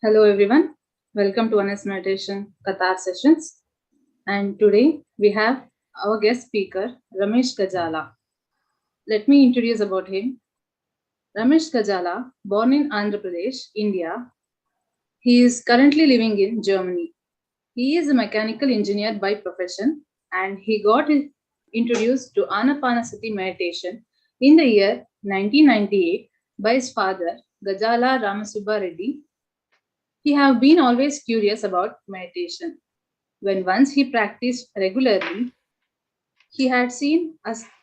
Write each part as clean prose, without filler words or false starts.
Hello everyone, welcome to Honest Meditation Qatar sessions. And today we have our guest speaker Ramesh Gajjala. Let me introduce about him. Ramesh Gajjala, born in Andhra Pradesh, India, he is currently living in Germany. He is a mechanical engineer by profession and he got introduced to Anapanasati Meditation in the year 1998 by his father Gajjala Ramasubba Reddy. He have been always curious about meditation. When once he practiced regularly, he had seen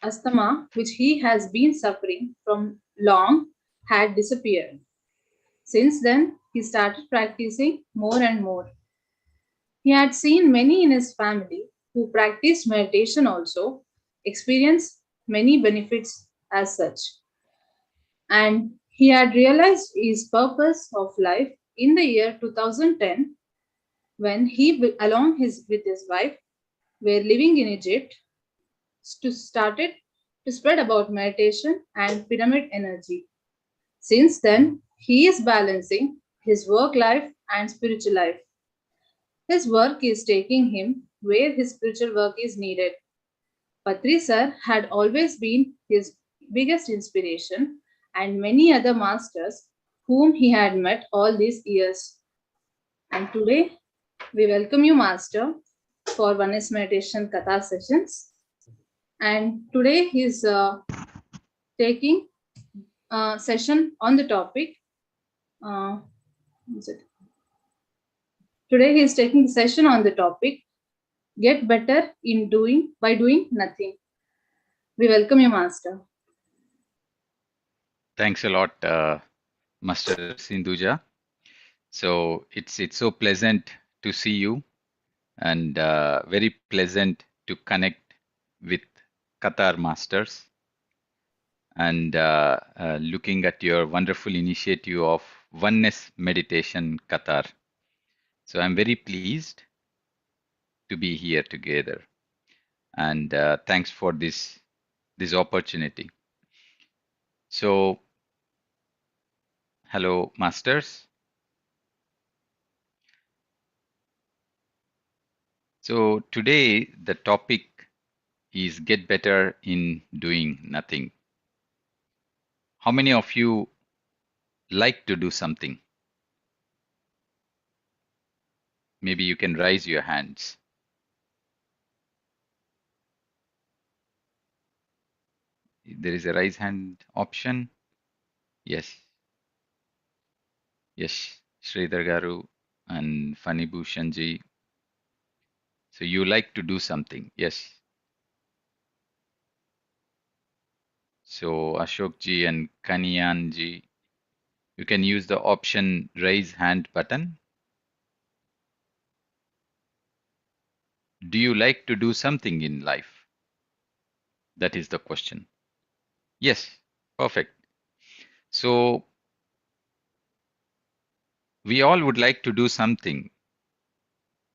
asthma, which he has been suffering from long, had disappeared. Since then, he started practicing more and more. He had seen many in his family who practiced meditation also experience many benefits as such. And he had realized his purpose of life in the year 2010 when he, along with his wife, were living in Egypt to started to spread about meditation and pyramid energy. Since then, he is balancing his work life and spiritual life. His work is taking him where his spiritual work is needed. Patri sir had always been his biggest inspiration and many other masters whom he had met all these years. And today we welcome you, Master, for Oneness Meditation Katha sessions. And today he's taking a session on the topic. Uh, is it? Today he is taking a session on the topic Get Better in Doing by Doing Nothing. We welcome you, Master. Thanks a lot, Master Sindhuja. So it's so pleasant to see you and very pleasant to connect with Qatar Masters and looking at your wonderful initiative of Oneness Meditation Qatar. So I'm very pleased to be here together and thanks for this opportunity. So hello, Masters. So today the topic is get better in doing nothing. How many of you like to do something? Maybe you can raise your hands. There is a raise hand option. Yes. Yes. Sridhar Garu and Fani Bhushanji. So you like to do something. Yes. So Ashokji and Kanyanji, you can use the option raise hand button. Do you like to do something in life? That is the question. Yes. Perfect. So we all would like to do something,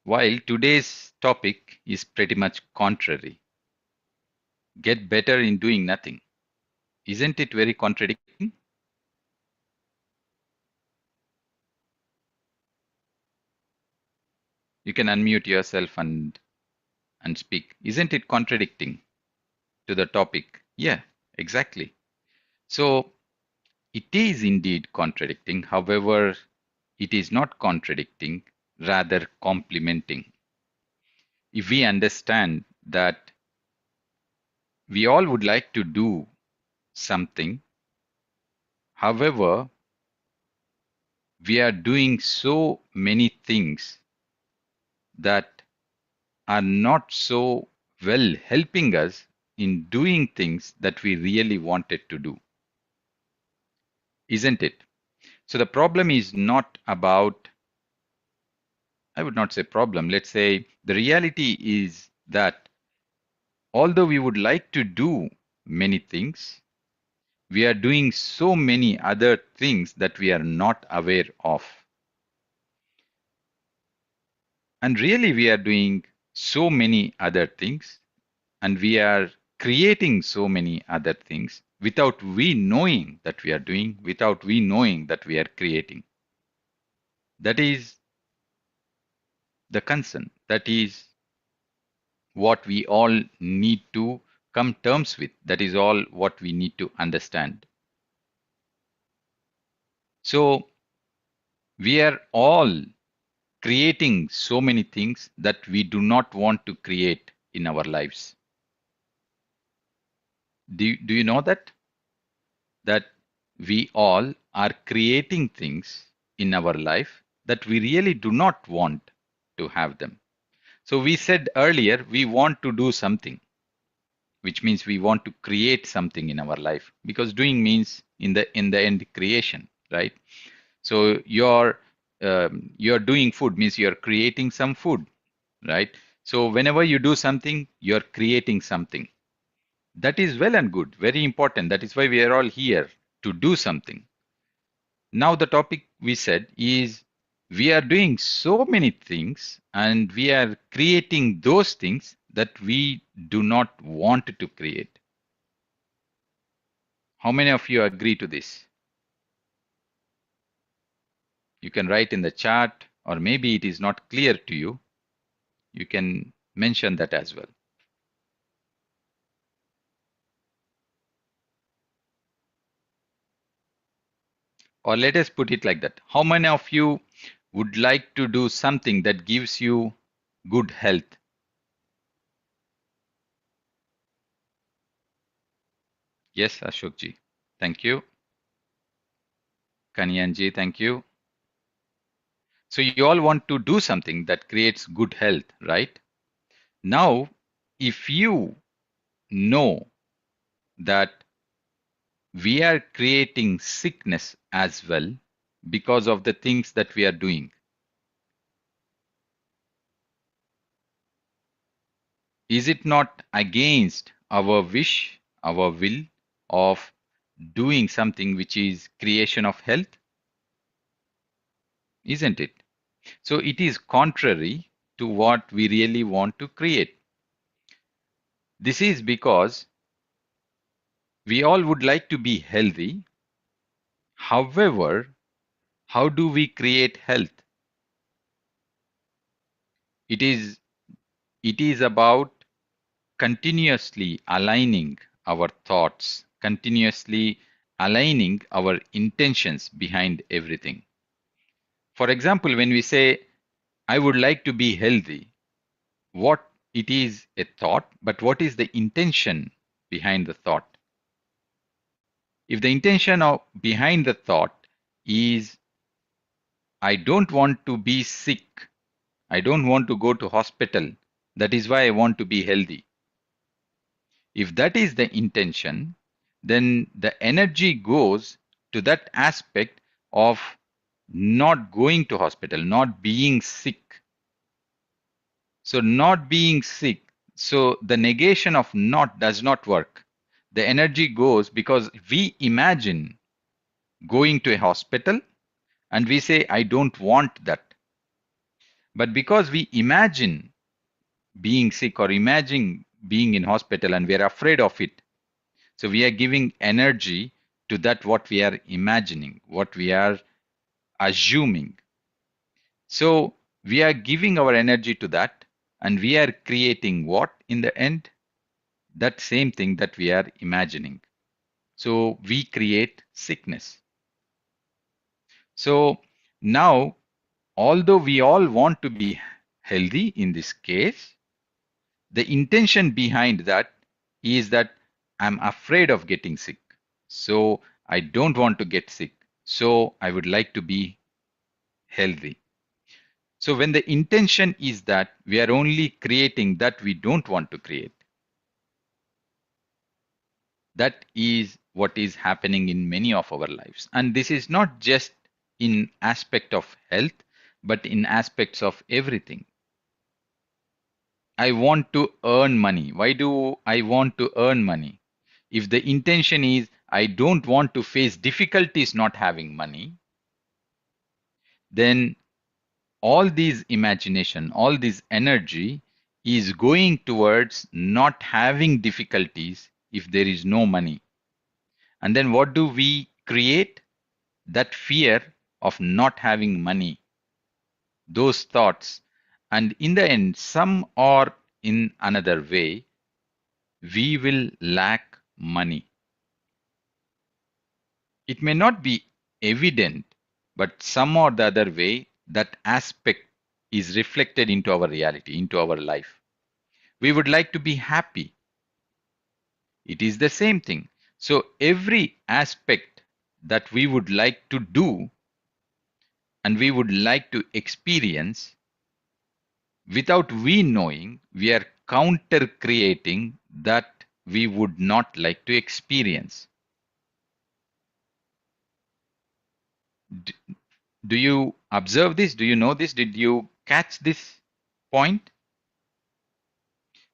while today's topic is pretty much contrary. Get better in doing nothing. Isn't it very contradicting? You can unmute yourself and speak. Isn't it contradicting to the topic? Yeah, exactly. So it is indeed contradicting. However, it is not contradicting, rather complementing. If we understand that we all would like to do something, however, we are doing so many things that are not so well helping us in doing things that we really wanted to do, isn't it? So the problem is not about, I would not say problem, let's say the reality is that although we would like to do many things, we are doing so many other things that we are not aware of. And really, we are doing so many other things, and we are creating so many other things without we knowing that we are doing, without we knowing that we are creating. That is the concern. That is what we all need to come terms with. That is all what we need to understand. So we are all creating so many things that we do not want to create in our lives. Do you know that? That we all are creating things in our life that we really do not want to have them. So we said earlier we want to do something, which means we want to create something in our life, because doing means in the end creation, right? So you're doing food means you're creating some food, right? So whenever you do something, you're creating something. That is well and good, very important. That is why we are all here, to do something. Now the topic we said is we are doing so many things and we are creating those things that we do not want to create. How many of you agree to this? You can write in the chat, or maybe it is not clear to you. You can mention that as well. Or let us put it like that. How many of you would like to do something that gives you good health? Yes, Ashokji. Thank you. Kanyanji, thank you. So you all want to do something that creates good health, right? Now, if you know that we are creating sickness as well because of the things that we are doing, is it not against our wish, our will of doing something which is creation of health? Isn't it? So it is contrary to what we really want to create. This is because we all would like to be healthy. However, how do we create health? It is it is about continuously aligning our thoughts, continuously aligning our intentions behind everything. For example, when we say, I would like to be healthy, what it is a thought, but what is the intention behind the thought? If the intention of behind the thought is, I don't want to be sick, I don't want to go to hospital, that is why I want to be healthy. If that is the intention, then the energy goes to that aspect of not going to hospital, not being sick. So not being sick, so the negation of not does not work. The energy goes because we imagine going to a hospital and we say, I don't want that. But because we imagine being sick or imagine being in hospital and we are afraid of it, so we are giving energy to that what we are imagining, what we are assuming. So we are giving our energy to that and we are creating what in the end? That same thing that we are imagining. So we create sickness. So now, although we all want to be healthy in this case, the intention behind that is that I'm afraid of getting sick. So I don't want to get sick. So I would like to be healthy. So when the intention is that we are only creating that we don't want to create, that is what is happening in many of our lives. And this is not just in aspect of health, but in aspects of everything. I want to earn money. Why do I want to earn money? If the intention is I don't want to face difficulties not having money, then all these imagination, all this energy is going towards not having difficulties if there is no money. And then what do we create? That fear of not having money, those thoughts. And in the end, some or in another way, we will lack money. It may not be evident, but some or the other way, that aspect is reflected into our reality, into our life. We would like to be happy. It is the same thing. So every aspect that we would like to do and we would like to experience, without we knowing, we are counter creating that we would not like to experience. D- do you observe this? Do you know this? Did you catch this point?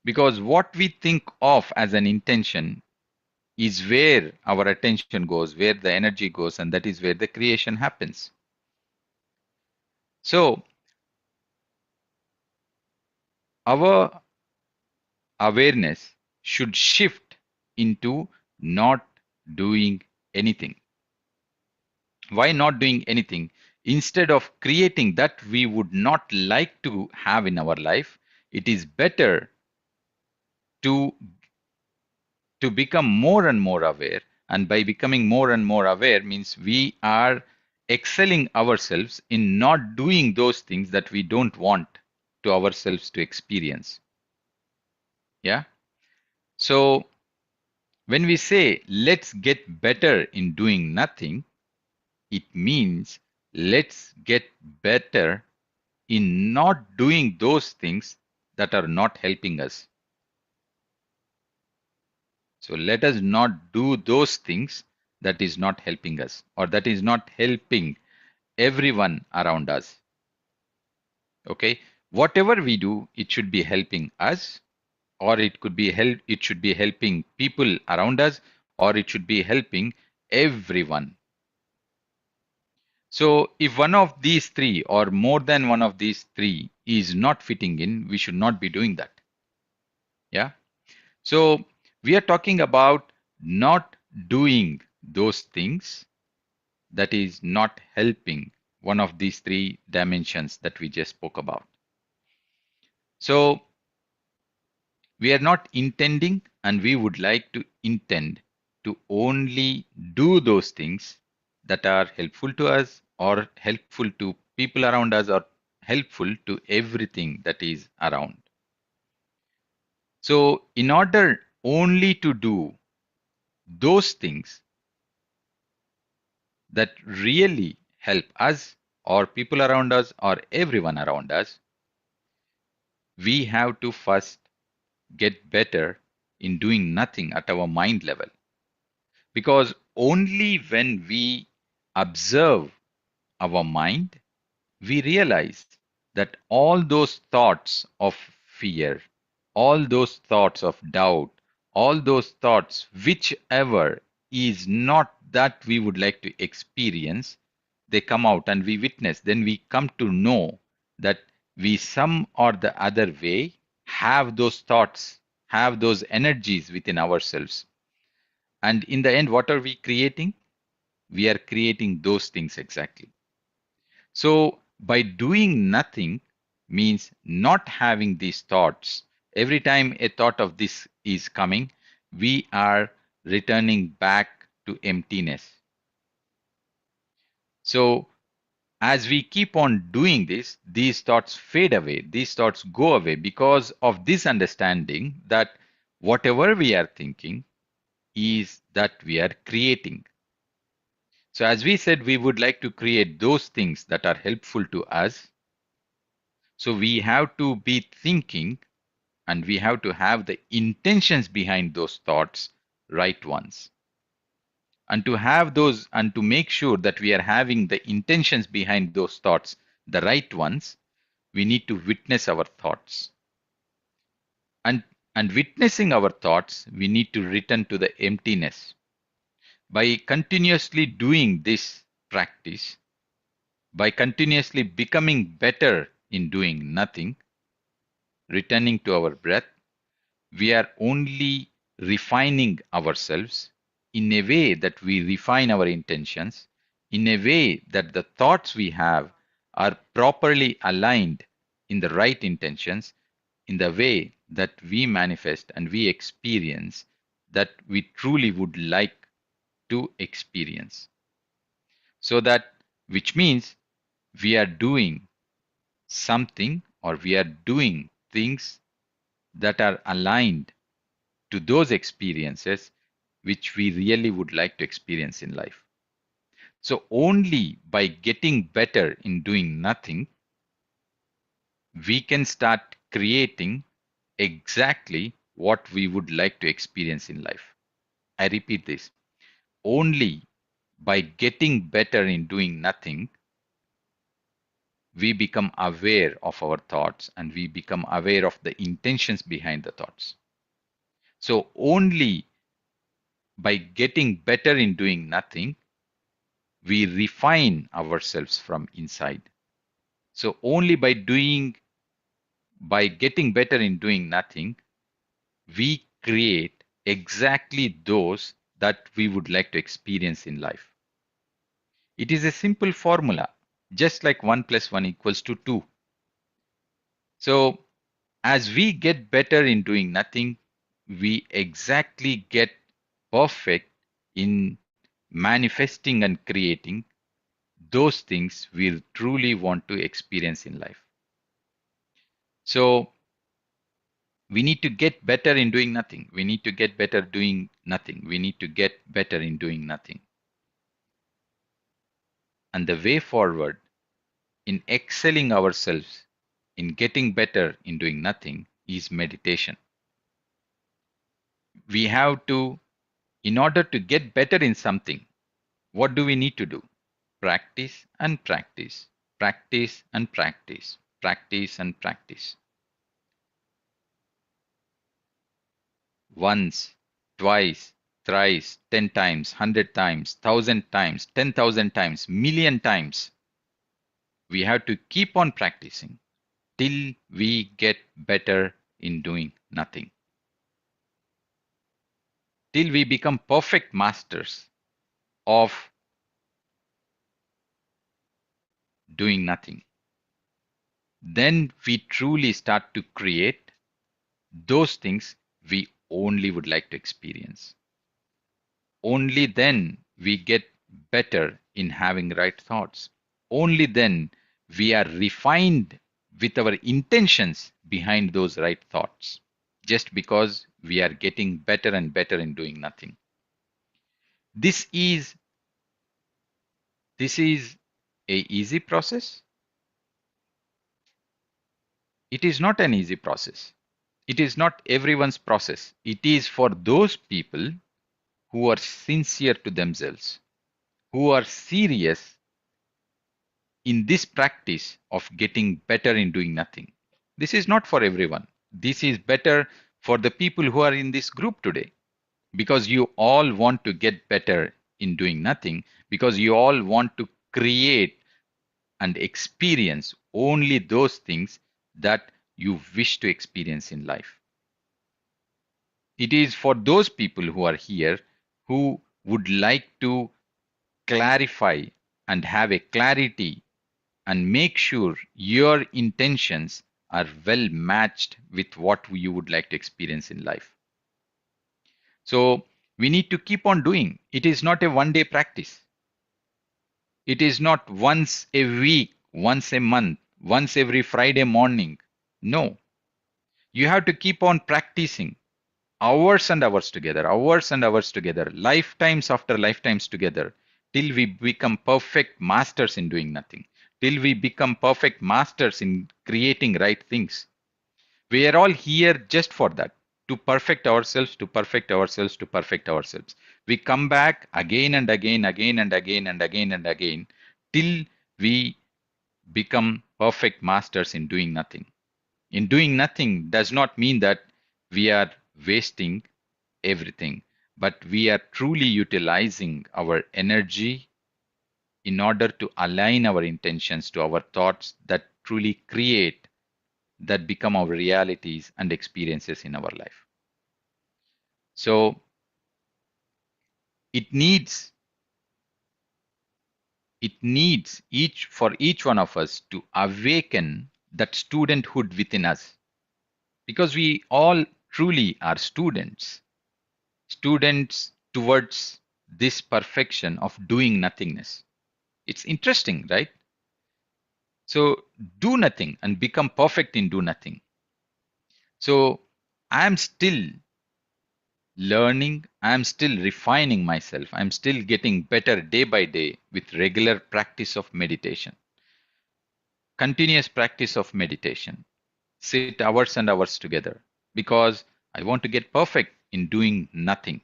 Because what we think of as an intention is where our attention goes, where the energy goes, and that is where the creation happens. So, our awareness should shift into not doing anything. Why not doing anything? Instead of creating that we would not like to have in our life, it is better to become more and more aware. And by becoming more and more aware means we are excelling ourselves in not doing those things that we don't want to ourselves to experience. Yeah. So when we say let's get better in doing nothing, it means let's get better in not doing those things that are not helping us. So let us not do those things that is not helping us or that is not helping everyone around us. Okay. Whatever we do, it should be helping us, or it should be helping people around us, or it should be helping everyone. So if one of these three or more than one of these three is not fitting in, we should not be doing that. Yeah. So we are talking about not doing those things that is not helping one of these three dimensions that we just spoke about. So we are not intending, and we would like to intend to only do those things that are helpful to us or helpful to people around us or helpful to everything that is around. So in order only to do those things that really help us or people around us or everyone around us, we have to first get better in doing nothing at our mind level. Because only when we observe our mind, we realize that all those thoughts of fear, all those thoughts of doubt, all those thoughts, whichever is not that we would like to experience, they come out and we witness. Then we come to know that we, some or the other way, have those thoughts, have those energies within ourselves. And in the end, what are we creating? We are creating those things exactly. So by doing nothing means not having these thoughts. Every time a thought of this is coming, we are returning back to emptiness. So as we keep on doing this, these thoughts fade away, these thoughts go away because of this understanding that whatever we are thinking is that we are creating. So as we said, we would like to create those things that are helpful to us. So we have to be thinking and we have to have the intentions behind those thoughts, right ones. And to have those and to make sure that we are having the intentions behind those thoughts, the right ones, we need to witness our thoughts. And witnessing our thoughts, we need to return to the emptiness. By continuously doing this practice, by continuously becoming better in doing nothing, returning to our breath, we are only refining ourselves in a way that we refine our intentions, in a way that the thoughts we have are properly aligned in the right intentions, in the way that we manifest and we experience that we truly would like to experience. So that, which means we are doing something or we are doing things that are aligned to those experiences which we really would like to experience in life. So, only by getting better in doing nothing, we can start creating exactly what we would like to experience in life. I repeat this, only by getting better in doing nothing, we become aware of our thoughts and we become aware of the intentions behind the thoughts. So, only by getting better in doing nothing, we refine ourselves from inside. So, only by getting better in doing nothing, we create exactly those that we would like to experience in life. It is a simple formula, just like 1 plus 1 equals to 2. So, as we get better in doing nothing, we exactly get perfect in manifesting and creating those things we truly want to experience in life. So, we need to get better in doing nothing. We need to get better doing nothing. We need to get better in doing nothing. And the way forward in excelling ourselves in getting better in doing nothing is meditation. We have to, in order to get better in something, what do we need to do? Practice and practice, practice and practice, practice and practice. Once, twice, thrice, 10 times, 100 times, 1,000 times, 10,000 times, million times. We have to keep on practicing till we get better in doing nothing. Till we become perfect masters of doing nothing. Then we truly start to create those things we only would like to experience. Only then we get better in having right thoughts. Only then we are refined with our intentions behind those right thoughts, just because we are getting better and better in doing nothing. This is this is a easy process. It is not an easy process. It is not everyone's process. It is for those people who are sincere to themselves, who are serious in this practice of getting better in doing nothing. This is not for everyone. This is better for the people who are in this group today, because you all want to get better in doing nothing, because you all want to create and experience only those things that you wish to experience in life. It is for those people who are here who would like to clarify and have a clarity and make sure your intentions are well matched with what you would like to experience in life. So we need to keep on doing. It is not a 1 day practice. It is not once a week, once a month, once every Friday morning. No, you have to keep on practicing hours and hours together, lifetimes after lifetimes together, till we become perfect masters in doing nothing, till we become perfect masters in creating right things. We are all here just for that, to perfect ourselves, to perfect ourselves, to perfect ourselves. We come back again and again, again and again and again and again, till we become perfect masters in doing nothing. In doing nothing does not mean that we are wasting everything, but we are truly utilizing our energy in order to align our intentions to our thoughts that truly create that become our realities and experiences in our life. So it needs each one of us to awaken that studenthood within us, because we all truly are students towards this perfection of doing nothingness. It's interesting, right? So do nothing and become perfect in do nothing. So I'm still learning, I'm still refining myself, I'm still getting better day by day with regular practice of meditation, continuous practice of meditation, sit hours and hours together, because I want to get perfect in doing nothing.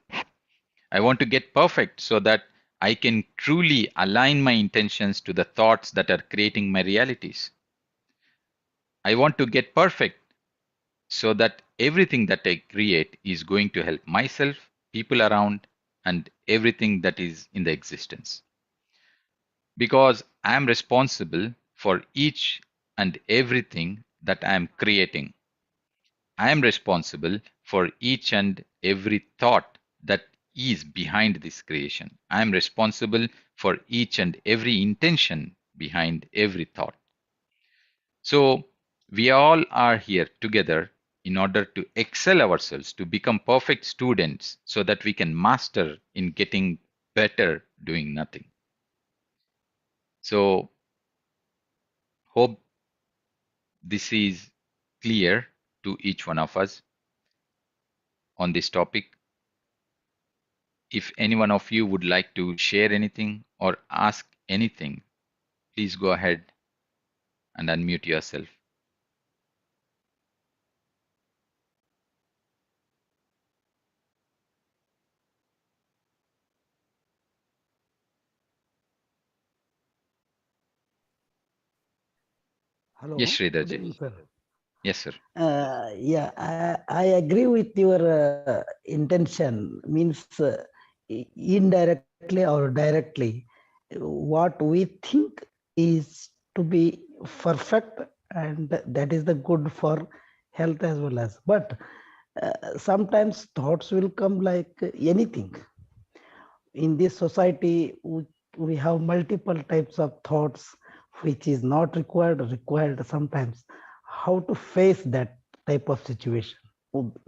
I want to get perfect so that I can truly align my intentions to the thoughts that are creating my realities. I want to get perfect so that everything that I create is going to help myself, people around, and everything that is in the existence. Because I am responsible for each and everything that I am creating. I am responsible for each and every thought that is behind this creation. I am responsible for each and every intention behind every thought. So we all are here together in order to excel ourselves, to become perfect students so that we can master in getting better doing nothing. So hope this is clear to each one of us on this topic. If any one of you would like to share anything or ask anything, please go ahead and unmute yourself. Yes, Hello, good Sridharji. evening, sir. Yes, sir. Yeah, I agree with your intention. Means indirectly or directly, what we think is to be perfect, and that is the good for health as well as. But sometimes thoughts will come like anything. In this society, we have multiple types of thoughts which is not required sometimes. How to face that type of situation?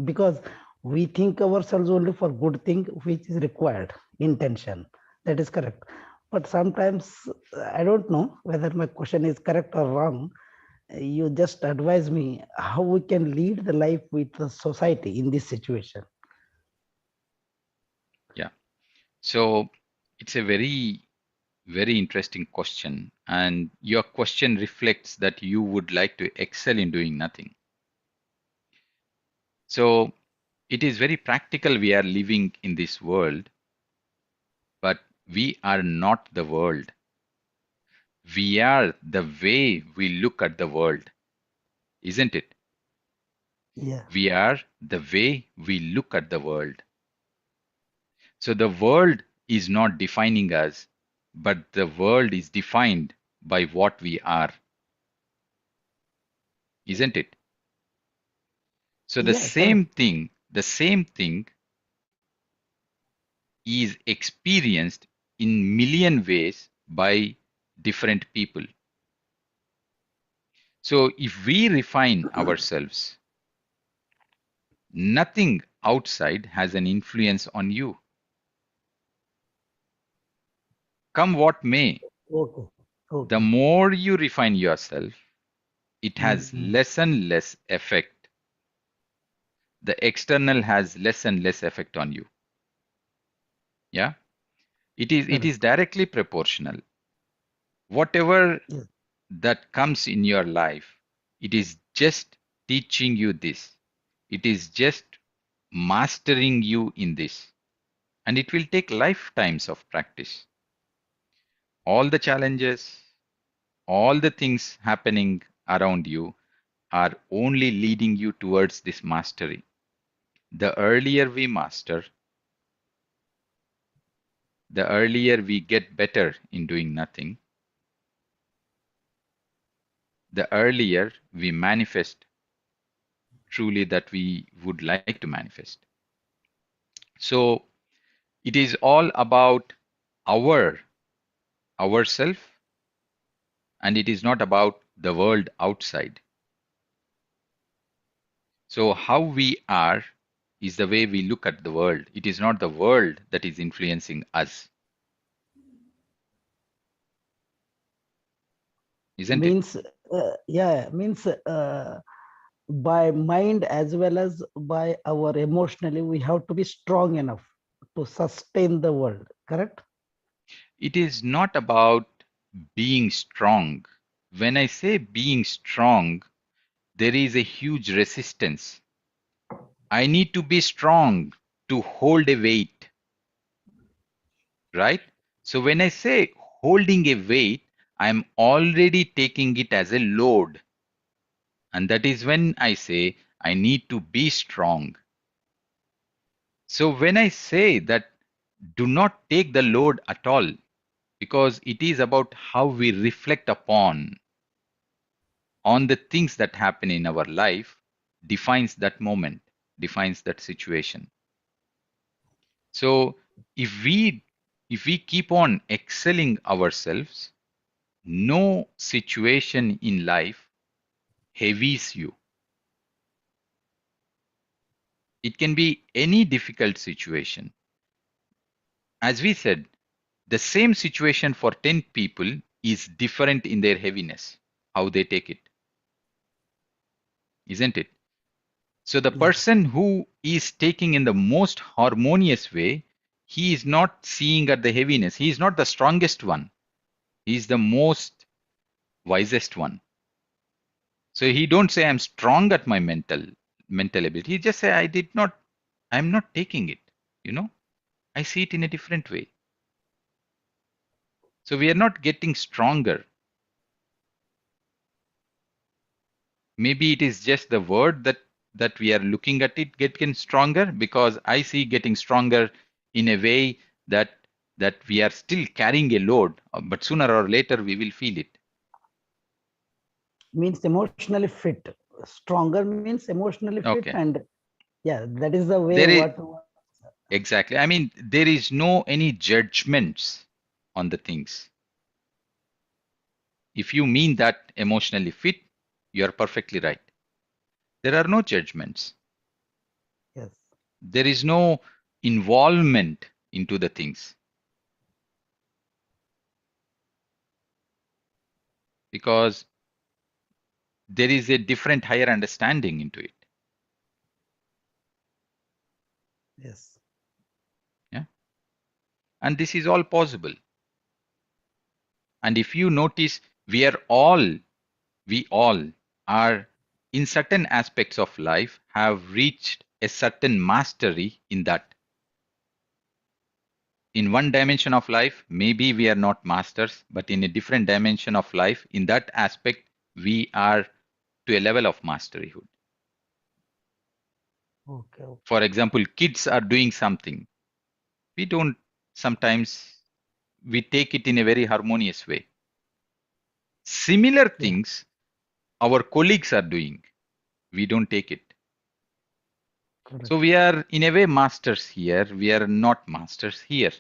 Because we think ourselves only for good thing which is required intention, that is correct. But sometimes I don't know whether my question is correct or wrong. You just advise me how we can lead the life with the society in this situation. Yeah. So it's a very interesting question. And your question reflects that you would like to excel in doing nothing. So it is very practical. We are living in this world, but we are not the world. We are the way we look at the world, isn't it? Yeah. We are the way we look at the world. So the world is not defining us, but the world is defined by what we are, isn't it? So Yeah, correct. the same thing is experienced in million ways by different people. So if we refine ourselves, nothing outside has an influence on you. Come what may, Okay. the Okay. more you refine yourself, it has Mm-hmm. less and less effect. The external has less and less effect on you. Yeah, it is Correct. directly proportional. Whatever Yes. that comes in your life, it is just teaching you this. It is just mastering you in this. And it will take lifetimes of practice. All the challenges, all the things happening around you are only leading you towards this mastery. The earlier we master, the earlier we get better in doing nothing, the earlier we manifest truly that we would like to manifest. So it is all about our ourself, and it is not about the world outside. So how we are is the way we look at the world. It is not the world that is influencing us, isn't it? Means yeah, means by mind as well as by our emotionally, we have to be strong enough to sustain the world, correct? It is not about being strong. When I say being strong, there is a huge resistance. I need to be strong to hold a weight, right? So when I say holding a weight, I'm already taking it as a load. And that is when I say I need to be strong. So when I say that do not take the load at all, because it is about how we reflect upon on the things that happen in our life defines that moment, defines that situation. So if we keep on excelling ourselves, no situation in life heavies you. It can be any difficult situation. As we said, the same situation for 10 people is different in their heaviness, how they take it, isn't it? So the Yes. person who is taking in the most harmonious way, he is not seeing at the heaviness. He is not the strongest one. He is the most wisest one. So he don't say I'm strong at my mental ability. He just say I'm not taking it. You know, I see it in a different way. So we are not getting stronger. Maybe it is just the word that we are looking at it getting stronger, because I see getting stronger in a way that we are still carrying a load, but sooner or later we will feel it. Means emotionally fit. Stronger means emotionally fit, Okay. and yeah, that is the way There is what. exactly. I mean, there is no any judgments on the things. If you mean that emotionally fit, you are perfectly right. There are no judgments. Yes. There is no involvement into the things, because there is a different higher understanding into it. Yes. Yeah. And this is all possible. And if you notice, we all are in certain aspects of life have reached a certain mastery in that. In one dimension of life, maybe we are not masters, but in a different dimension of life, in that aspect, we are to a level of masteryhood. Okay. Okay. For example, kids are doing something. We don't sometimes we take it in a very harmonious way. Similar Yeah. things our colleagues are doing, we don't take it. So Correct. we are in a way masters here, we are not masters here.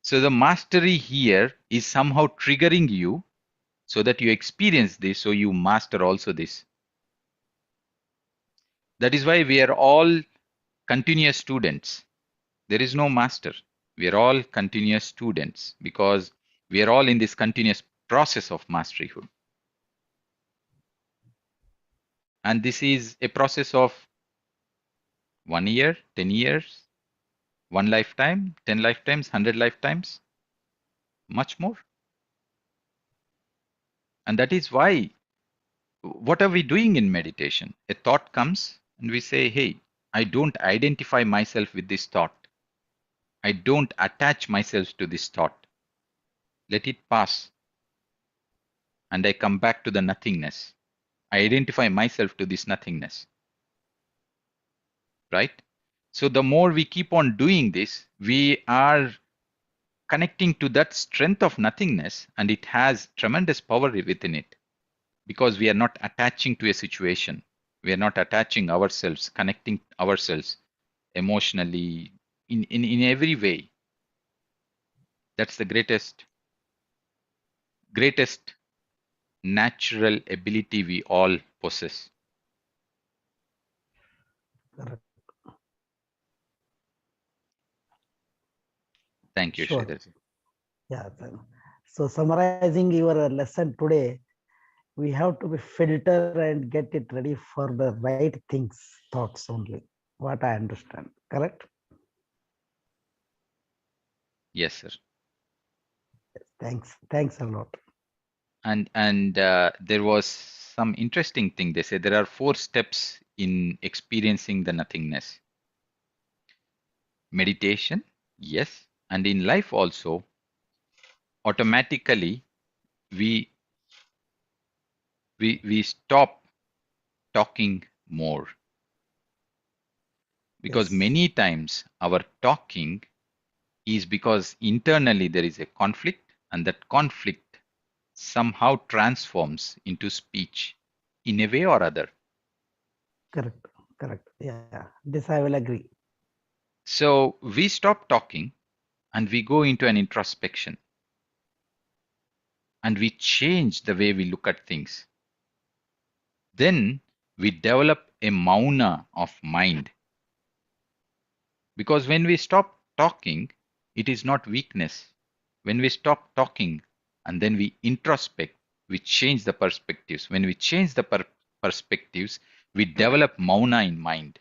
So the mastery here is somehow triggering you so that you experience this, so you master also this. That is why we are all continuous students. There is no master. We are all continuous students because we are all in this continuous process of masteryhood. And this is a process of 1 year, 10 years, one lifetime, 10 lifetimes, 100 lifetimes, much more. And that is why, what are we doing in meditation? A thought comes and we say, hey, I don't identify myself with this thought. I don't attach myself to this thought. Let it pass. And I come back to the nothingness. I identify myself to this nothingness. Right? So the more we keep on doing this, we are connecting to that strength of nothingness, and it has tremendous power within it because we are not attaching to a situation. We are not attaching ourselves, connecting ourselves emotionally in every way. That's the greatest natural ability we all possess. Correct. Thank you, Sure. Sridharji. Yeah. So summarizing your lesson today, we have to be filter and get it ready for the right things, thoughts only. What I understand. Correct? Yes, sir. Thanks. Thanks a lot. And there was some interesting thing. They say there are 4 steps in experiencing the nothingness. Meditation, yes, and in life also, automatically we we stop talking more, because Yes. many times our talking is because internally there is a conflict, and that conflict somehow transforms into speech in a way or other. Correct. Correct. Yeah. This I will agree. So we stop talking and we go into an introspection, and we change the way we look at things. Then we develop a mauna of mind, because when we stop talking, it is not weakness. When we stop talking and then we introspect, we change the perspectives. When we change the perspectives, we develop mauna in mind.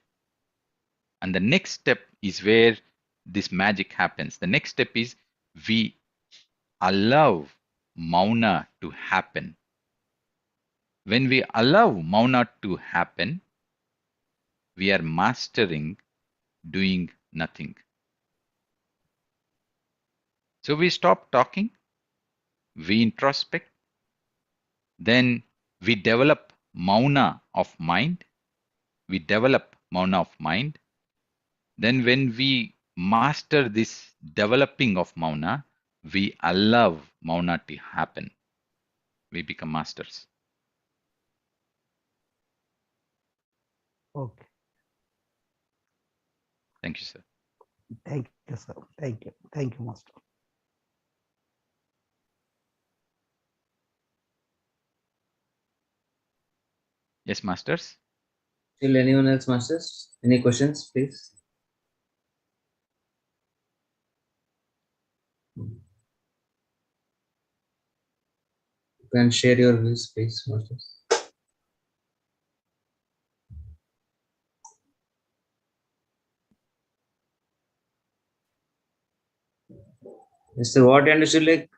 And the next step is where this magic happens. The next step is we allow mauna to happen. When we allow mauna to happen, we are mastering doing nothing. So we stop talking, we introspect, then we develop mauna of mind. We develop mauna of mind. Then when we master this developing of mauna, we allow mauna to happen. We become masters. Okay. Thank you, sir. Thank you, sir. Thank you. Thank you, Master. Yes, masters. Still anyone else, masters? Any questions, please? You can share your views, please, masters. Mr. What I understood, like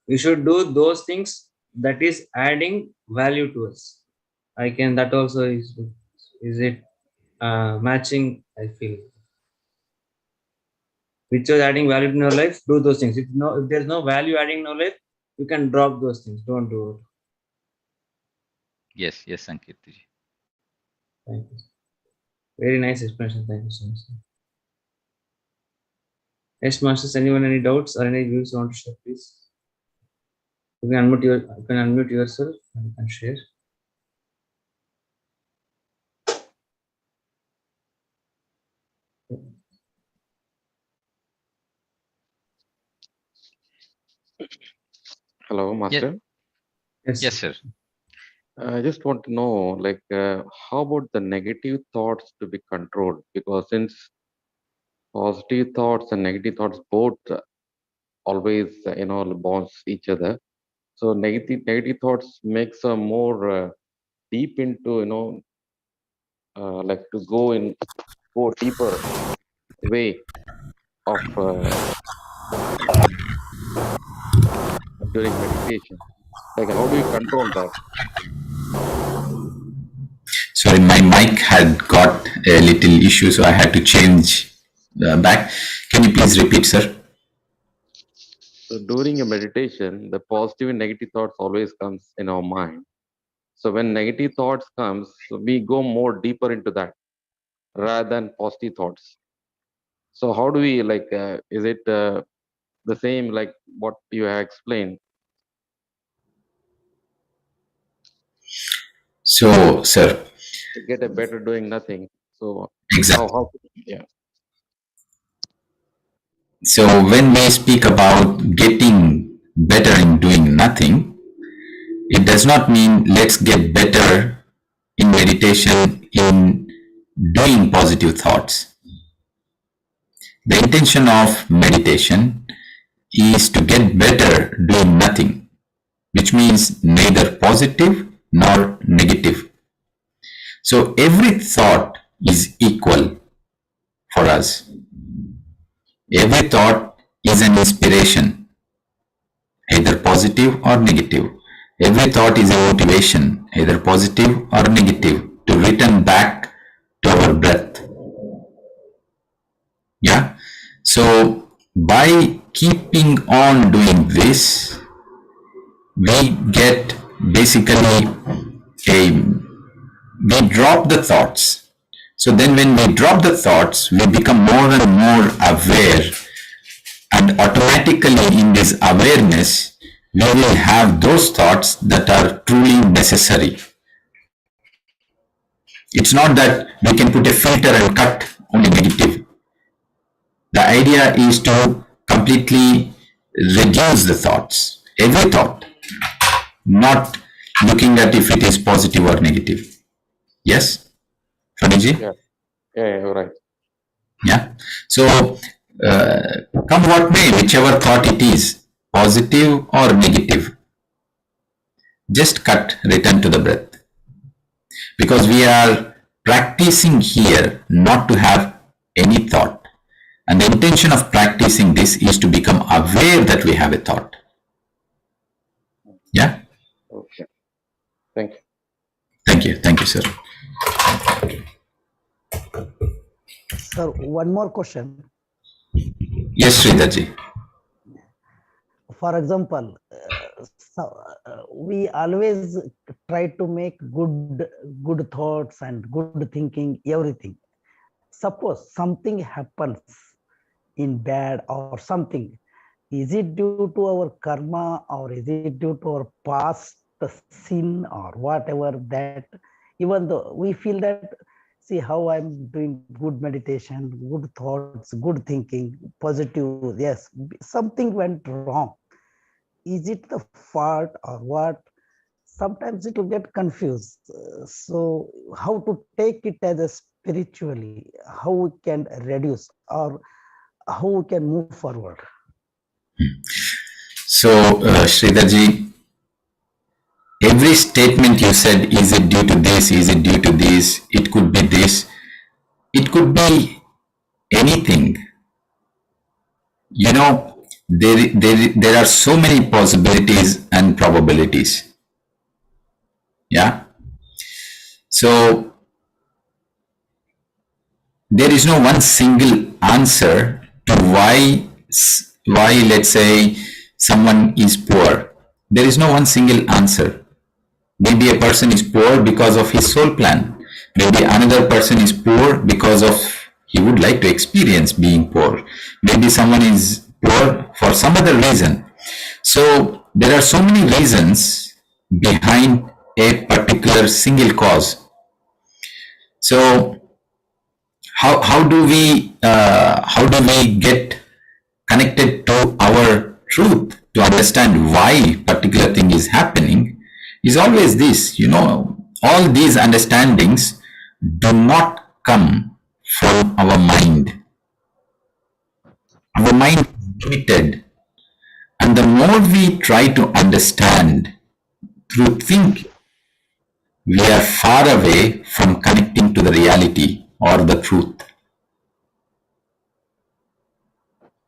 we should do those things that is adding value to us. I can that also is it matching? I feel which is adding value in your life. Do those things. If there's no value adding in your life, you can drop those things. Don't do it. Yes, yes, Sankirtiji. Thank you. Very nice explanation. Thank you so much. Yes, masters. Anyone any doubts or any views you want to share, please? You can unmute yourself and you can share. Hello, Master. Yes. Yes, sir. I just want to know, like, how about the negative thoughts to be controlled? Because since positive thoughts and negative thoughts both always, bounce each other. So negative thoughts makes a more deep into, like to go deeper way of during meditation. Like, how do you control that? Sorry, my mic had got a little issue, so I had to change back. Can you please repeat, sir? So during a meditation, the positive and negative thoughts always comes in our mind. So when negative thoughts comes, so we go more deeper into that rather than positive thoughts. So how do we like? Is it the same like what you have explained? So, sir, to get a better doing nothing. So exactly. how yeah. So when we speak about getting better in doing nothing, it does not mean let's get better in meditation in doing positive thoughts. The intention of meditation is to get better doing nothing, which means neither positive nor negative. So every thought is equal for us. Every thought is an inspiration, either positive or negative. Every thought is a motivation, either positive or negative, to return back to our breath. Yeah. So by keeping on doing this, we get basically we drop the thoughts. So then when we drop the thoughts, we become more and more aware, and automatically in this awareness, we will have those thoughts that are truly necessary. It's not that we can put a filter and cut only negative. The idea is to completely reduce the thoughts, every thought, not looking at if it is positive or negative. Yes, Praniji? Yeah, yeah, you're right. Yeah. So, come what may, whichever thought it is, positive or negative, just cut, return to the breath. Because we are practicing here not to have any thought. And the intention of practicing this is to become aware that we have a thought. Yeah? Okay. Thank you. Thank you. Thank you, sir. Sir, one more question. Yes, Sridharji. For example, we always try to make good thoughts and good thinking, everything. Suppose something happens in bad or something, is it due to our karma or is it due to our past sin or whatever that, even though we feel that, see how I'm doing good meditation, good thoughts, good thinking, positive, yes, something went wrong. Is it the fault or what? Sometimes it will get confused. So how to take it as a spiritually, how we can reduce or how we can move forward? So, Sridharji, every statement you said, is it due to this, is it due to this, it could be this, it could be anything. You know, there are so many possibilities and probabilities. Yeah. So there is no one single answer to why let's say someone is poor. There is no one single answer. Maybe a person is poor because of his soul plan. Maybe another person is poor because of he would like to experience being poor. Maybe someone is poor for some other reason. So there are so many reasons behind a particular single cause. So how do we get connected to our truth to understand why particular thing is happening? Is always this, you know, all these understandings do not come from our mind. Our mind is limited, and the more we try to understand through thinking, we are far away from connecting to the reality or the truth.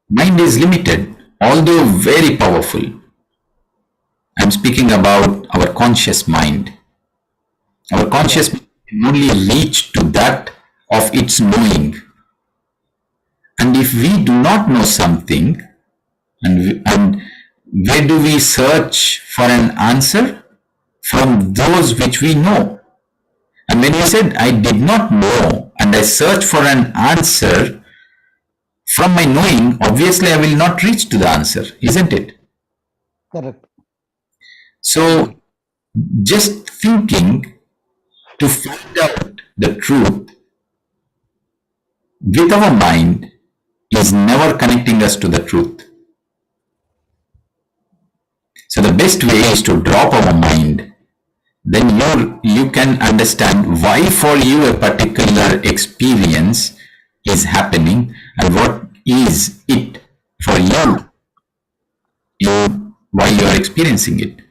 Mind is limited, although very powerful. I'm speaking about our conscious mind. Our conscious mind can only reach to that of its knowing. And if we do not know something, and where do we search for an answer? From those which we know. And when you said, I did not know, and I search for an answer from my knowing, obviously I will not reach to the answer, isn't it? Correct. So just thinking To find out the truth with our mind is never connecting us to the truth. So the best way is to drop our mind. Then you can understand why for you a particular experience is happening and what is it for you why you are experiencing it.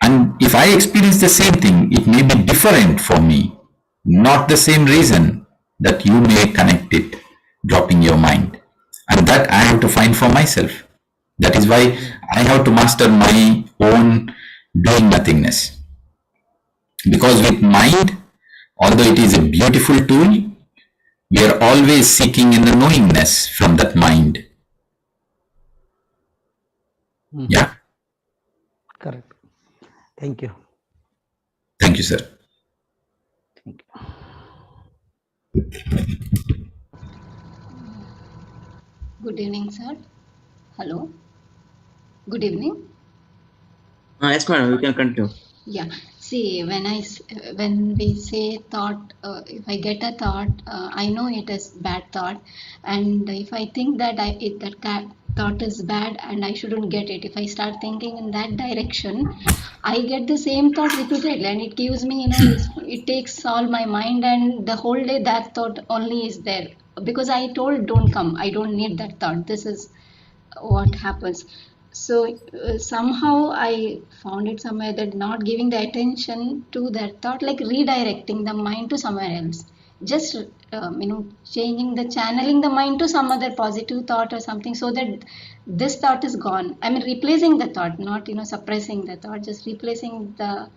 And if I experience the same thing, it may be different for me, not the same reason that you may connect it, dropping your mind. And that I have to find for myself. That is why I have to master my own doing nothingness. Because with mind, although it is a beautiful tool, we are always seeking in the knowingness from that mind. Yeah. Correct. Thank you. Thank you, sir. Thank you. Good evening, sir. Hello. Good evening. Yes, madam, you can continue. Yeah. See, when we say thought, if I get a thought, I know it is bad thought, and if I think that thought is bad and I shouldn't get it, if I start thinking in that direction, I get the same thought repeatedly, and it gives me, it takes all my mind, and the whole day that thought only is there because I told don't come. I don't need that thought. This is what happens. So somehow I found it somewhere that not giving the attention to that thought, like redirecting the mind to somewhere else, just changing the channeling the mind to some other positive thought or something, so that this thought is gone. I mean, replacing the thought, not suppressing the thought, just replacing the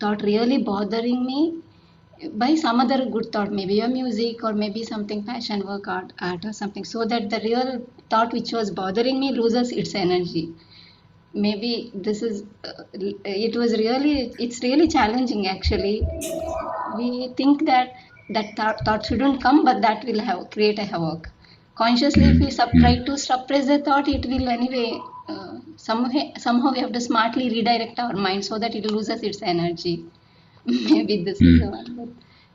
thought really bothering me by some other good thought, maybe a music or maybe something passion work, art or something, so that the real thought which was bothering me loses its energy. Maybe this is it's really challenging actually. We think that thought shouldn't come, but that will create a havoc. Consciously, if we try to suppress the thought, it will anyway somehow we have to smartly redirect our mind so that it loses its energy. Maybe this is the one, but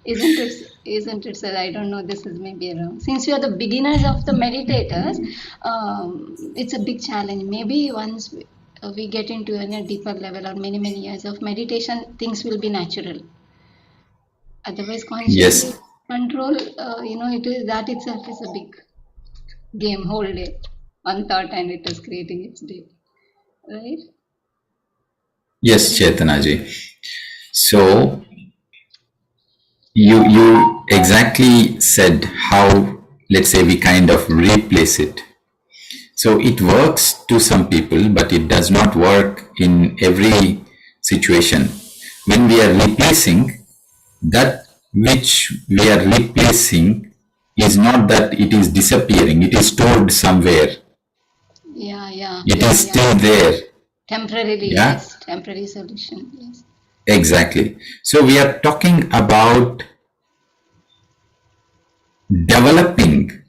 isn't it, sir? I don't know, this is maybe wrong. Since we are the beginners of the meditators, it's a big challenge. Maybe once we get into a deeper level or many years of meditation, things will be natural. Otherwise, consciously Yes. control, it is that itself is a big game whole day. One thought and it is creating its day, right? Yes, Chaitanaji. So you exactly said how, let's say, we kind of replace it. So it works to some people, but it does not work in every situation. When we are replacing, that which we are replacing is not that it is disappearing, it is stored somewhere. It is still there. Temporarily, Yeah. yes. Temporary solution, yes. Exactly. So we are talking about developing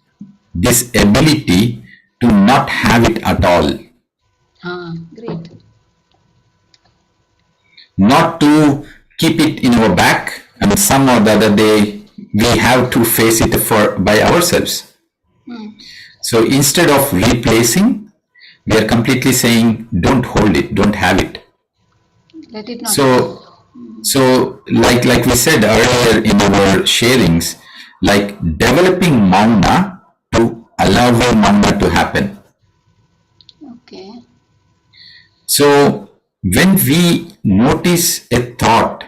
this ability to not have it at all, Great. not to keep it in our back and some or the other day we have to face it for by ourselves. So instead of replacing, we are completely saying don't hold it, don't have it. Let it not. So like we said earlier in our sharings, like developing mauna to allow mauna to happen. Okay. So when we notice a thought,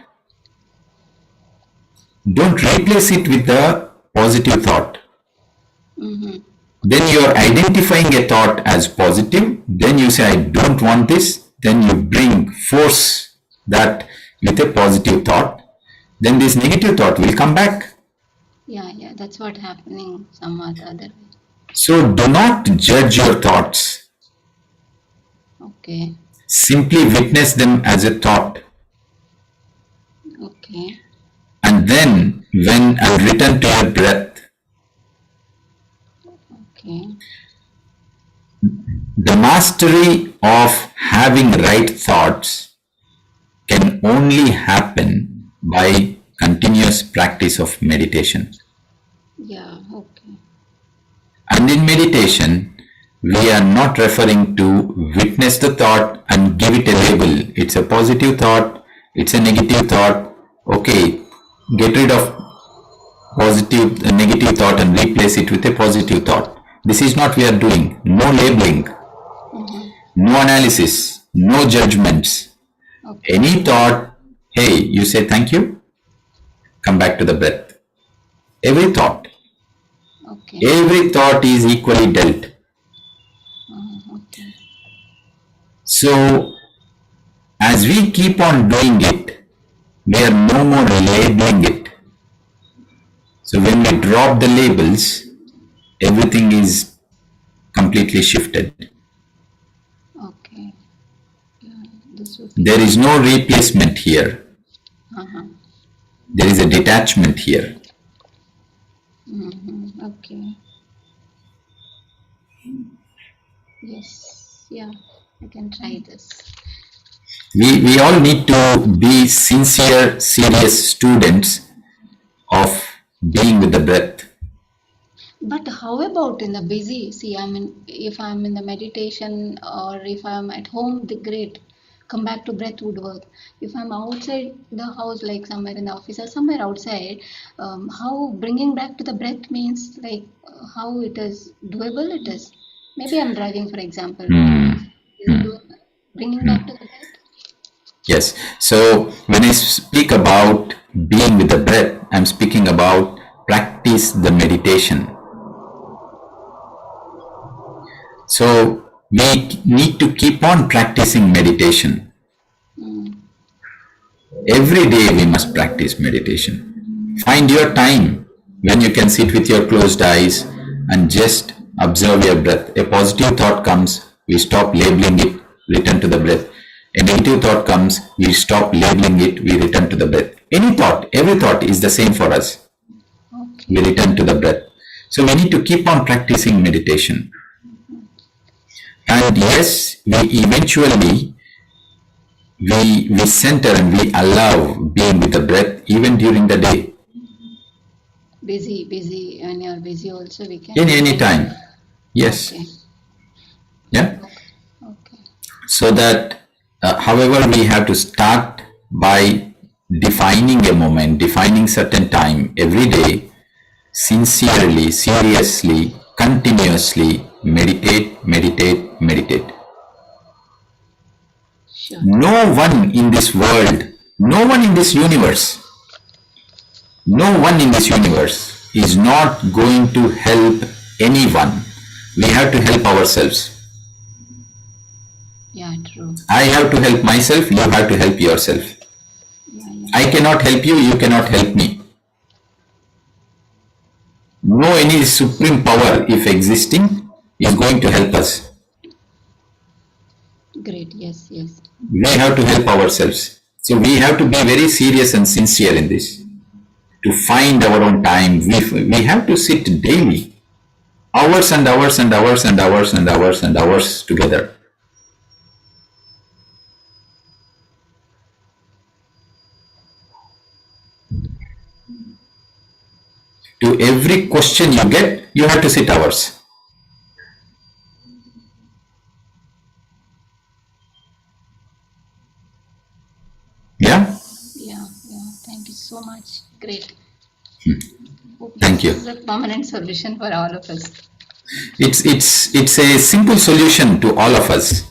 don't replace it with a positive thought. Then you are identifying a thought as positive. Then you say, I don't want this. Then you bring force that with a positive thought. Then this negative thought will come back. Yeah, that's what happening some other way. So do not judge your thoughts. Okay. Simply witness them as a thought. Okay. And then when I return to your breath, Okay. the mastery of having right thoughts can can only happen by continuous practice of meditation. Yeah, okay. And in meditation, we are not referring to witness the thought and give it a label. It's a positive thought, it's a negative thought. Okay, get rid of positive, negative thought and replace it with a positive thought. This is not we are doing. No labeling, no analysis, no judgments. Okay. Any thought, hey, you say thank you, come back to the breath. Every thought is equally dealt. Okay. So, as we keep on doing it, we are no more labeling it. So, when we drop the labels, everything is completely shifted. Okay. Yeah, this would There is no replacement here. Uh-huh. There is a detachment here. Okay. Yes. Yeah, I can try this. We all need to be sincere, serious students of being with the breath. But how about in the busy? See, if I'm in the meditation or if I'm at home, the great. Come back to breath would work. If I'm outside the house, like somewhere in the office or somewhere outside, how bringing back to the breath means like how it is doable it is. Maybe I'm driving, for example. Is it doable? Bringing back to the breath? Yes. So when I speak about being with the breath, I'm speaking about practice the meditation. So we need to keep on practicing meditation. Every day we must practice meditation. Find your time when you can sit with your closed eyes and just observe your breath. A positive thought comes, we stop labeling it, return to the breath. A negative thought comes, we stop labeling it, we return to the breath. Any thought, every thought is the same for us. We return to the breath. So we need to keep on practicing meditation. And yes, we eventually we center and we allow being with the breath even during the day. Busy, when you're busy also we can. In any time. Yes. Okay. Yeah. Okay. So that, however, we have to start by defining a moment, defining certain time every day, sincerely, seriously, continuously meditate, meditate, meditate. Sure. No one in this world, no one in this universe, no one in this universe is not going to help anyone. We have to help ourselves. Yeah, true. I have to help myself, you have to help yourself. Yeah. I cannot help you, you cannot help me. No any supreme power, if existing, is going to help us. Great, yes. We have to help ourselves. So we have to be very serious and sincere in this. To find our own time, we have to sit daily, hours and hours and hours and hours and hours and hours together. To every question you get, you have to sit hours. Yeah? Yeah. Thank you so much. Great. Hope Thank you. this is a permanent solution for all of us. It's a simple solution to all of us.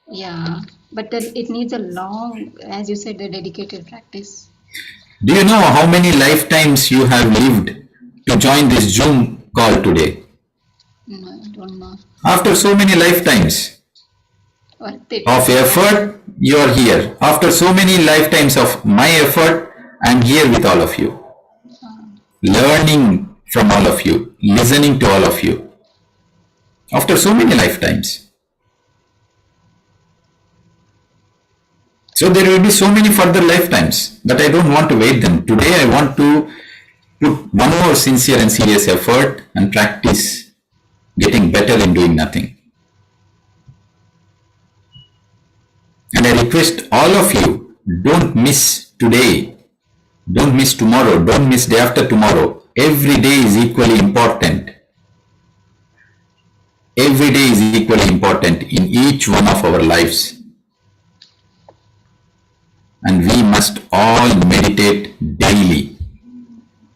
Yeah, but it needs a long, as you said, a dedicated practice. Do you know how many lifetimes you have lived to join this Zoom call today? No, I don't know. After so many lifetimes Worth it. of effort, you are here. After so many lifetimes of my effort, I am here with all of you. Learning from all of you, listening to all of you. After so many lifetimes. So there will be so many further lifetimes, but I don't want to wait them. Today I want to put one more sincere and serious effort and practice getting better in doing nothing. And I request all of you Don't miss today. Don't miss tomorrow. Don't miss day after tomorrow. Every day is equally important. Every day is equally important in each one of our lives. And we must all meditate daily.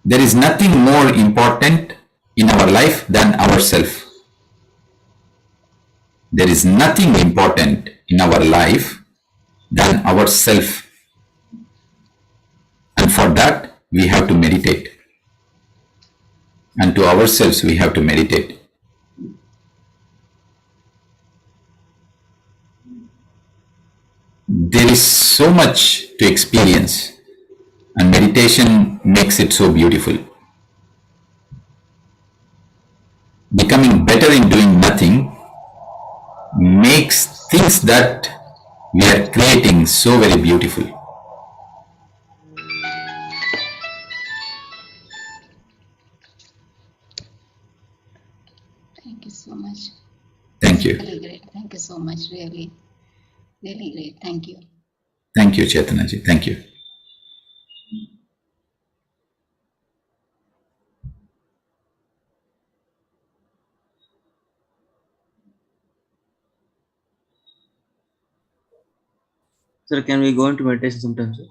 There is nothing more important in our life than ourself. There is nothing important in our life than ourself. And for that, we have to meditate. And to ourselves, we have to meditate. There is so much to experience, and meditation makes it so beautiful. Becoming better in doing nothing makes things that we are creating so very beautiful. Thank you so much. Thank you. Really great. Thank you so much. Really, really great. Thank you. Thank you, Chaitanya ji. Thank you. Sir, can we go into meditation sometimes, sir?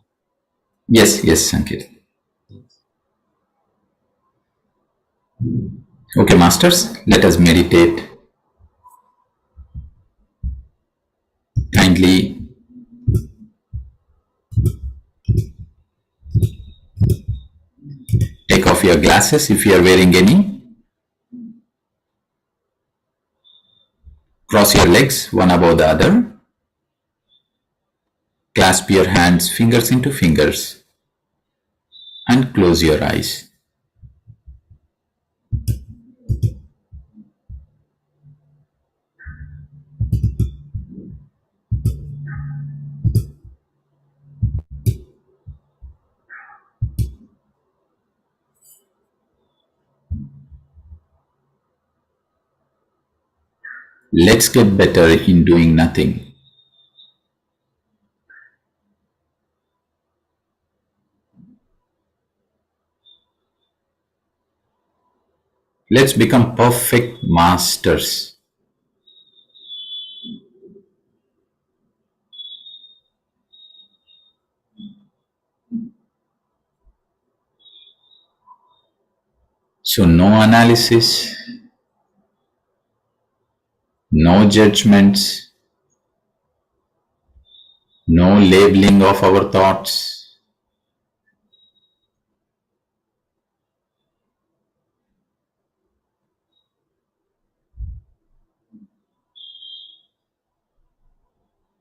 Yes, yes, Sankit. Okay, masters, let us meditate. Kindly take off your glasses if you are wearing any. Cross your legs one above the other. Clasp your hands fingers into fingers and close your eyes. Let's get better in doing nothing. Let's become perfect masters. So, no analysis, no judgments, no labeling of our thoughts.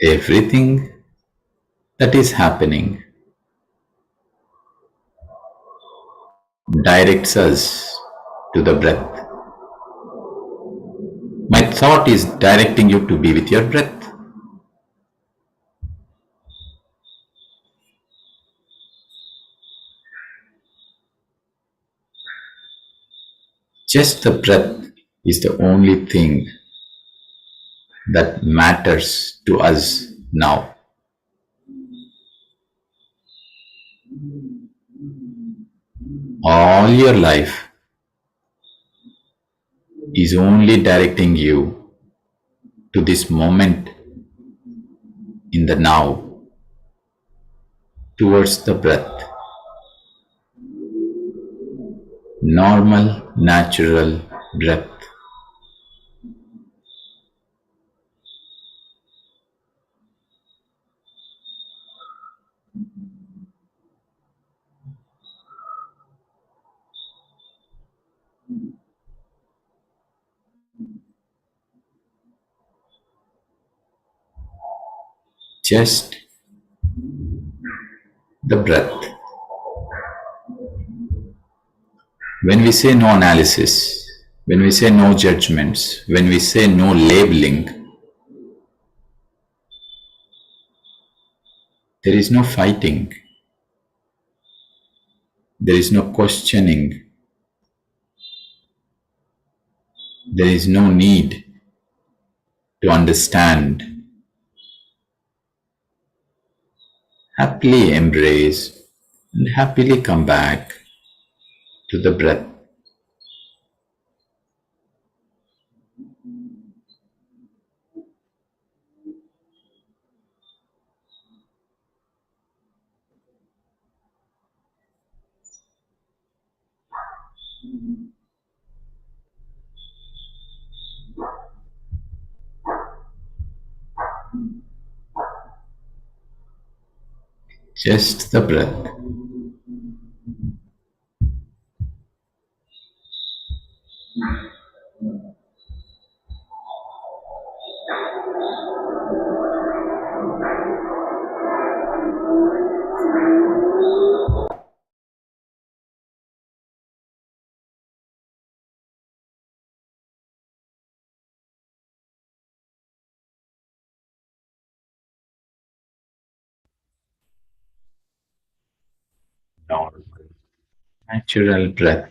Everything that is happening directs us to the breath. My thought is directing you to be with your breath. Just the breath is the only thing that matters to us now. All your life is only directing you to this moment in the now, towards the breath. Normal, natural breath. Just the breath. When we say no analysis, when we say no judgments, when we say no labeling, there is no fighting, there is no questioning, there is no need to understand. Happily embrace and happily come back to the breath. Just the breath. Normal, natural breath.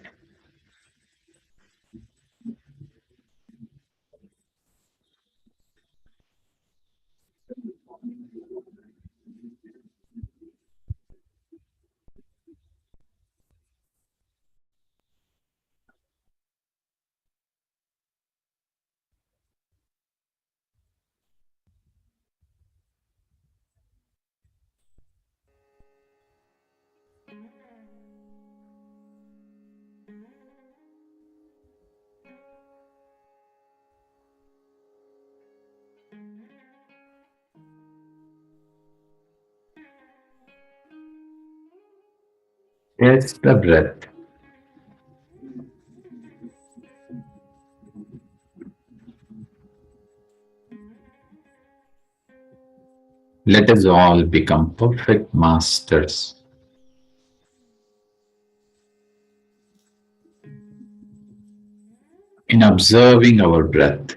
Just the breath. Let us all become perfect masters in observing our breath.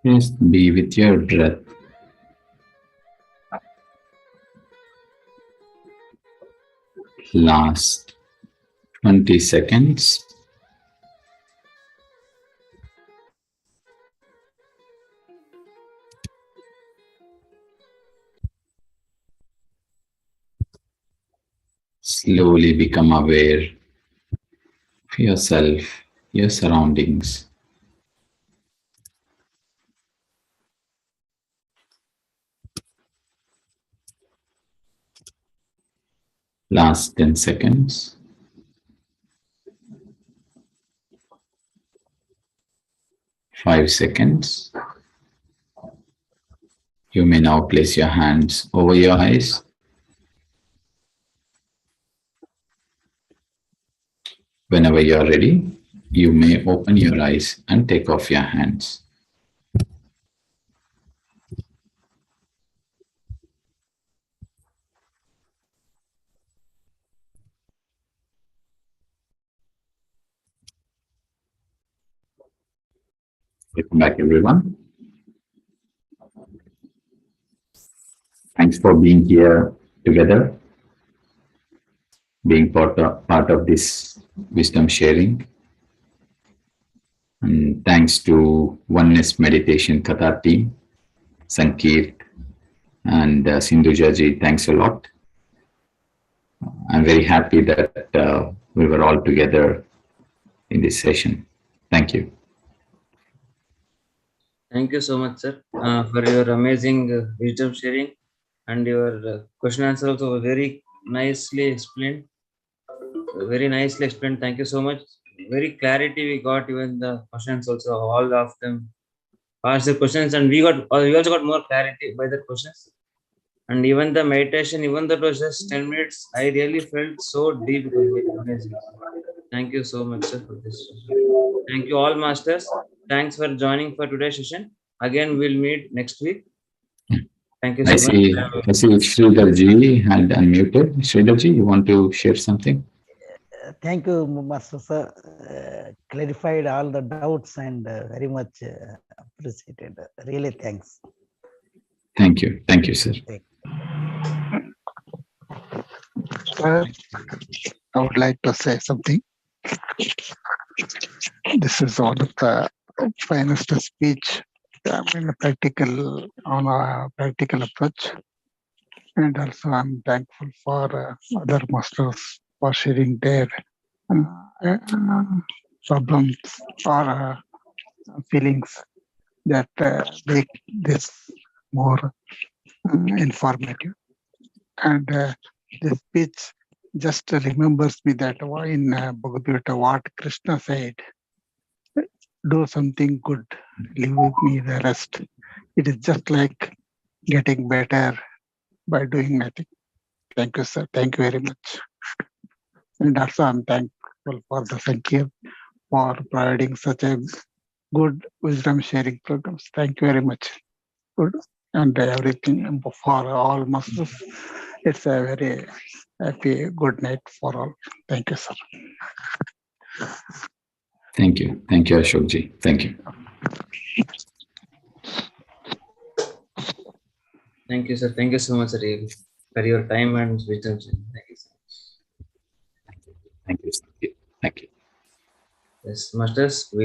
Just be with your breath. Last 20 seconds. Slowly become aware of yourself, your surroundings. Last 10 seconds. 5 seconds. You may now place your hands over your eyes. Whenever you are ready, you may open your eyes and take off your hands. Welcome back, everyone. Thanks for being here together, being part of this wisdom sharing. And thanks to Oneness Meditation Katha team, Sankeet and Sindhuja ji, thanks a lot. I'm very happy that we were all together in this session. Thank you. Thank you so much, sir, for your amazing wisdom sharing, and your question answer also very nicely explained. Very nicely explained. Thank you so much. Very clarity we got, even the questions also, all of them asked the questions, and we also got more clarity by the questions. And even the meditation, even though it was just 10 minutes, I really felt so deep. It was very amazing. Thank you so much, sir, for this session. Thank you all, masters. Thanks for joining for today's session. Again, we'll meet next week. Thank you so much. I see Sridhar ji had unmuted. Sridhar ji, you want to share something? Thank you, Master Sir. Clarified all the doubts and very much appreciated. Really, thanks. Thank you. Thank you, sir. I would like to say something. This is one of the finest speech. In a practical, on a practical approach, and also I'm thankful for other masters for sharing their problems or feelings that make this more informative. And this speech just remembers me that in Bhagavad Gita, what Krishna said, do something good, leave with me the rest. It is just like getting better by doing nothing. Thank you, sir. Thank you very much. And also I'm thankful for the Sankir for providing such a good wisdom sharing programs. Thank you very much. Good. And everything for all masters. It's a very happy good night for all. Thank you, sir. Thank you. Thank you, Ashok ji. Thank you. Thank you, sir. Thank you so much, sir, for your time and wisdom. Thank you so much. Thank you. Thank you. Yes, masters, we'll